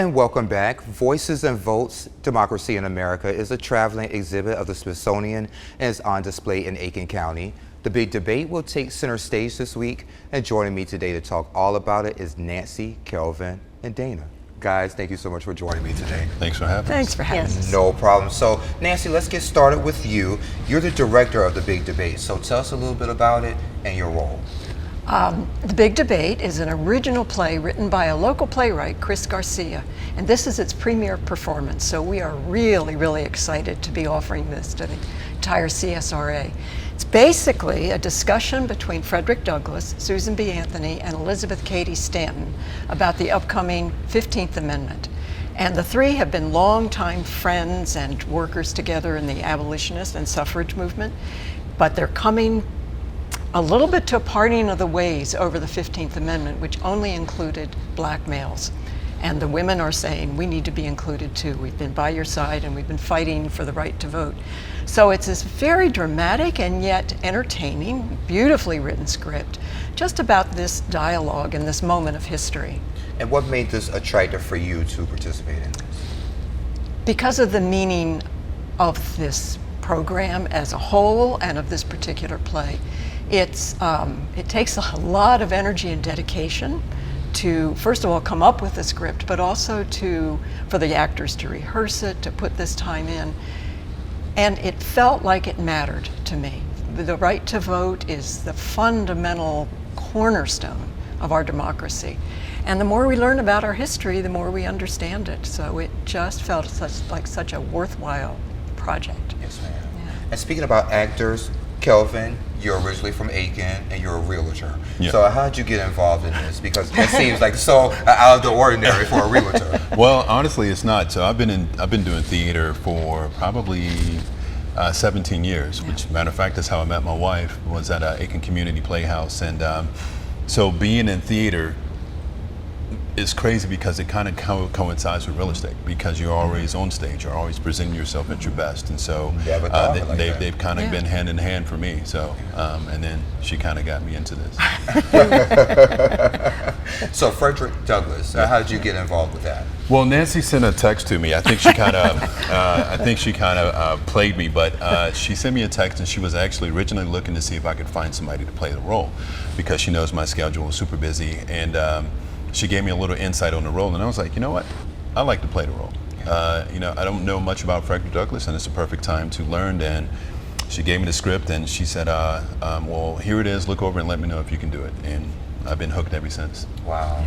And welcome back. Voices and Votes, Democracy in America is a traveling exhibit of the Smithsonian and is on display in Aiken County. The big debate will take center stage this week, and joining me today to talk all about it is Nancy, Kelvin, and Dana. Guys, thank you so much for joining me today. Thanks for having us. Thanks for having us. No problem. So, Nancy, let's get started with you. You're the director of the big debate, so tell us a little bit about it and your role. The Big Debate is an original play written by a local playwright, Chris Garcia, and this is its premiere performance, so we are really, really excited to be offering this to the entire CSRA. It's basically a discussion between Frederick Douglass, Susan B. Anthony, and Elizabeth Cady Stanton about the upcoming 15th Amendment. And the three have been longtime friends and workers together in the abolitionist and suffrage movement, but they're coming a little bit to a parting of the ways over the 15th Amendment, which only included black males. And the women are saying, we need to be included too. We've been by your side and we've been fighting for the right to vote. So it's this very dramatic and yet entertaining, beautifully written script, just about this dialogue and this moment of history. And what made this attractive for you to participate in this? Because of the meaning of this program as a whole and of this particular play. It takes a lot of energy and dedication to, first of all, come up with the script, but also for the actors to rehearse it, to put this time in. And it felt like it mattered to me. The right to vote is the fundamental cornerstone of our democracy. And the more we learn about our history, the more we understand it. So it just felt like such a worthwhile project. Yes, ma'am. Yeah. And speaking about actors, Kelvin, you're originally from Aiken and you're a realtor. Yeah. So how did you get involved in this? Because it seems like so out of the ordinary for a realtor. Well, honestly, it's not. So I've been doing theater for probably 17 years. Which, matter of fact, is how I met my wife. Was at Aiken Community Playhouse, and so being in theater is crazy because it kind of coincides with real estate, because you're always on stage, you're always presenting yourself at your best, and so they've kind of been hand in hand for me. So and then she kind of got me into this. So Frederick Douglass, how did you get involved with that? Well, Nancy sent a text to me. I think she kind of played me, but she sent me a text, and she was actually originally looking to see if I could find somebody to play the role, because she knows my schedule was super busy, and she gave me a little insight on the role, and I was like, you know what? I like to play the role. I don't know much about Frederick Douglass, and it's a perfect time to learn. And she gave me the script, and she said, well, here it is, look over and let me know if you can do it. And I've been hooked ever since. Wow.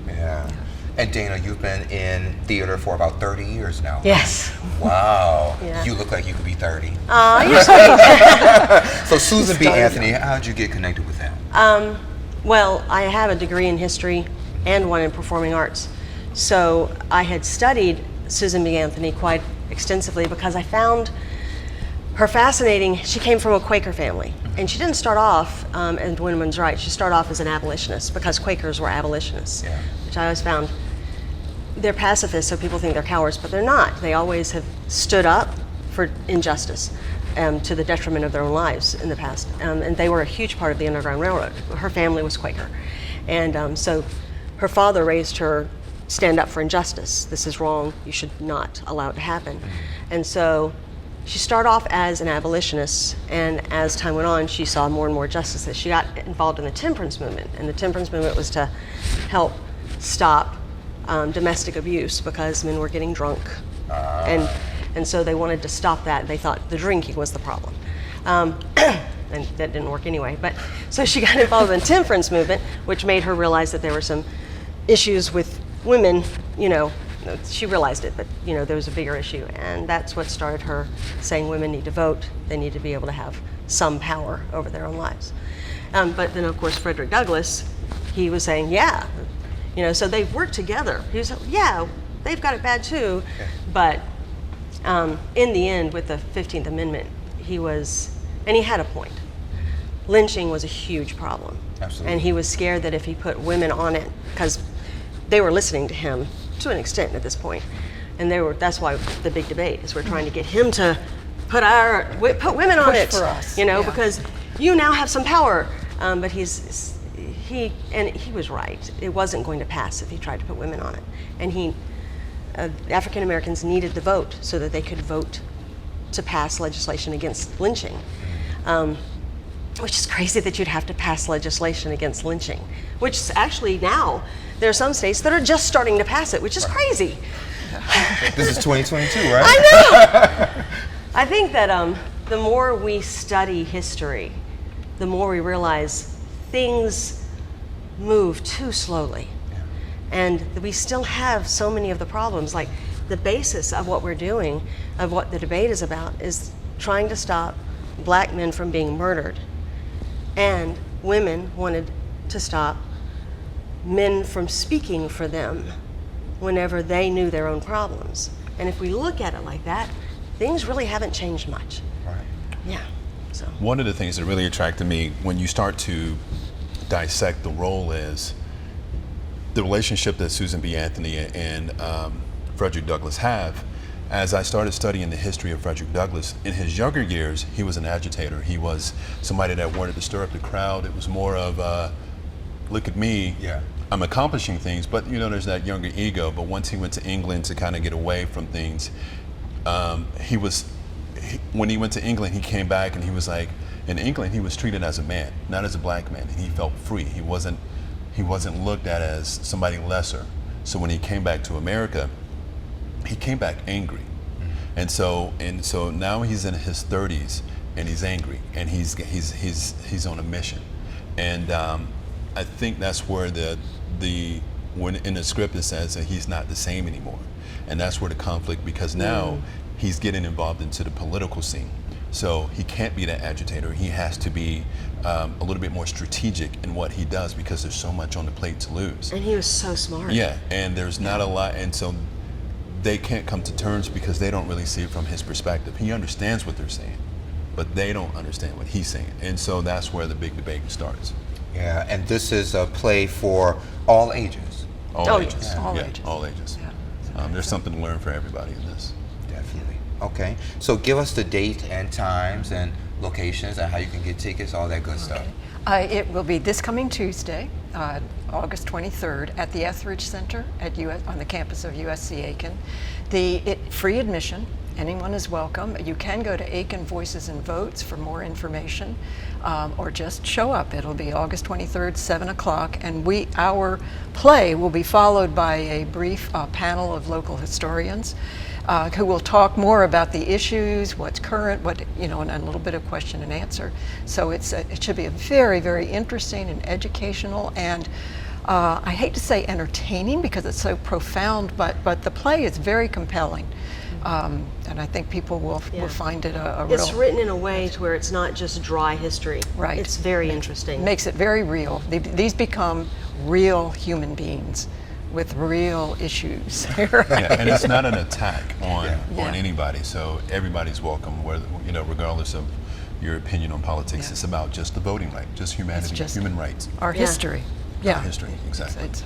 Yeah. And Dana, you've been in theater for about 30 years now. Yes. Wow. Yeah. You look like you could be 30. You're sweet. So Susan B. Anthony, how did you get connected with that? Well, I have a degree in history and one in performing arts. So I had studied Susan B. Anthony quite extensively because I found her fascinating. She came from a Quaker family, and she didn't start off as women's rights. She started off as an abolitionist because Quakers were abolitionists, which I always found. They're pacifists, so people think they're cowards, but they're not. They always have stood up for injustice to the detriment of their own lives in the past. And they were a huge part of the Underground Railroad. Her family was Quaker. And so her father raised her, stand up for injustice. This is wrong, you should not allow it to happen. And so she started off as an abolitionist, and as time went on, she saw more and more justice. She got involved in the temperance movement, and the temperance movement was to help stop domestic abuse because men were getting drunk. And so they wanted to stop that. They thought the drinking was the problem. And that didn't work anyway. But so she got involved in the temperance movement, which made her realize that there were some issues with women. She realized it, but there was a bigger issue, and that's what started her saying women need to vote. They need to be able to have some power over their own lives. But then, of course, Frederick Douglass, he was saying, so they worked together. He was, they've got it bad too. Okay. But in the end, with the 15th Amendment, he had a point. Lynching was a huge problem. Absolutely. And he was scared that if he put women on it, because they were listening to him to an extent at this point, and that's why the big debate is we're trying to get him to put women on it for us, because you now have some power. But he was right. It wasn't going to pass if he tried to put women on it, and he African Americans needed the vote so that they could vote to pass legislation against lynching. Which is crazy that you'd have to pass legislation against lynching, which is actually now, there are some states that are just starting to pass it, which is crazy. This is 2022, right? I know! I think that the more we study history, the more we realize things move too slowly. And we still have so many of the problems. Like, the basis of what we're doing, of what the debate is about, is trying to stop black men from being murdered. And women wanted to stop men from speaking for them whenever they knew their own problems. And if we look at it like that, things really haven't changed much. Right. Yeah. So One of the things that really attracted me when you start to dissect the role is the relationship that Susan B. Anthony and Frederick Douglass have. As I started studying the history of Frederick Douglass, in his younger years, he was an agitator. He was somebody that wanted to stir up the crowd. It was more of, look at me, I'm accomplishing things, but there's that younger ego. But once he went to England to kind of get away from things, when he went to England, he came back and he was like, in England, he was treated as a man, not as a black man, and he felt free. He wasn't looked at as somebody lesser. So when he came back to America, he came back angry. And so now he's in his 30s and he's angry and he's on a mission. And I think that's where when in the script it says that he's not the same anymore. And that's where the conflict, because now he's getting involved into the political scene. So he can't be that agitator. He has to be a little bit more strategic in what he does because there's so much on the plate to lose. And he was so smart. Yeah, and there's not a lot, and so they can't come to terms because they don't really see it from his perspective. He understands what they're saying, but they don't understand what he's saying. And so that's where the big debate starts. Yeah, and this is a play for all ages. All ages. Yeah. All Yeah, ages. all ages. Yeah. There's something to learn for everybody in this. Definitely. Okay, so give us the date and times and locations and how you can get tickets, all that good stuff. It will be this coming Tuesday, August 23rd, at the Etheridge Center on the campus of USC Aiken. Free admission. Anyone is welcome. You can go to Aiken Voices and Votes for more information, or just show up. It'll be August 23rd, 7 o'clock, and our play will be followed by a brief panel of local historians who will talk more about the issues, what's current, and a little bit of question and answer. So it should be a very, very interesting and educational, and I hate to say entertaining because it's so profound, but the play is very compelling. And I think people will find it a real... It's written in a way to where it's not just dry history. Right. It's very interesting. Makes it very real. These become real human beings with real issues. Right? Yeah, and it's not an attack on anybody. So everybody's welcome, whether regardless of your opinion on politics. Yeah. It's about just the voting right, just humanity, human rights. Our history. Yeah. Our history, exactly. It's